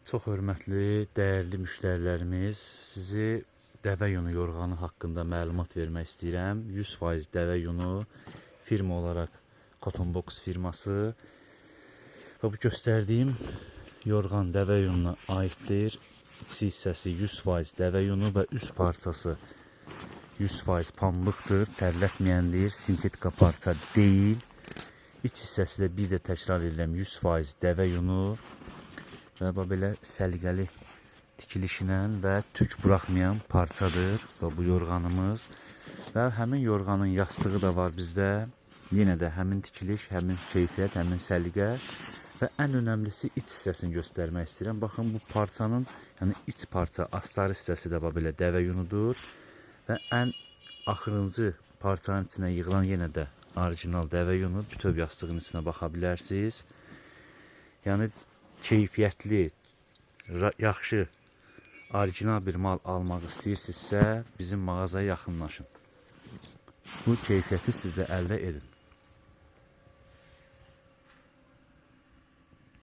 Çox hörmətli, dəyərli müştərilərimiz, sizi dəvə yunu yorğanı haqqında məlumat vermək istəyirəm. 100% dəvə yunu firma olaraq Cotton Box firması və bu göstərdiyim yorğan dəvə yununa aiddir. İçi hissəsi 100% dəvə yunu və üst parçası 100% pambıqdır, tərlətməyəndir, sintetika parça deyil. İç hissəsi də bir də təkrar edirəm 100% dəvə yunu və belə səliqəli tikilişlə və tük buraxmayan parçadır və bu yorğanımız və həmin yorğanın yastığı da var bizdə. Yenə də həmin tikiliş, həmin keyfiyyət, həmin səliqə və ən önəmlisi iç hissəsini göstərmək istəyirəm. Baxın, bu parçanın, yəni iç parça, astar hissəsi də belə dəvə yunudur və ən axırıncı parçanın içinə yığılan yenə də orijinal dəvə yunu. Bütöv yastığın içinə baxa bilərsiniz. Yəni keyfiyyətli, yaxşı, orijinal bir mal almaq istəyirsinizsə bizim mağazaya yaxınlaşın. Bu keyfiyyəti siz də əldə edin.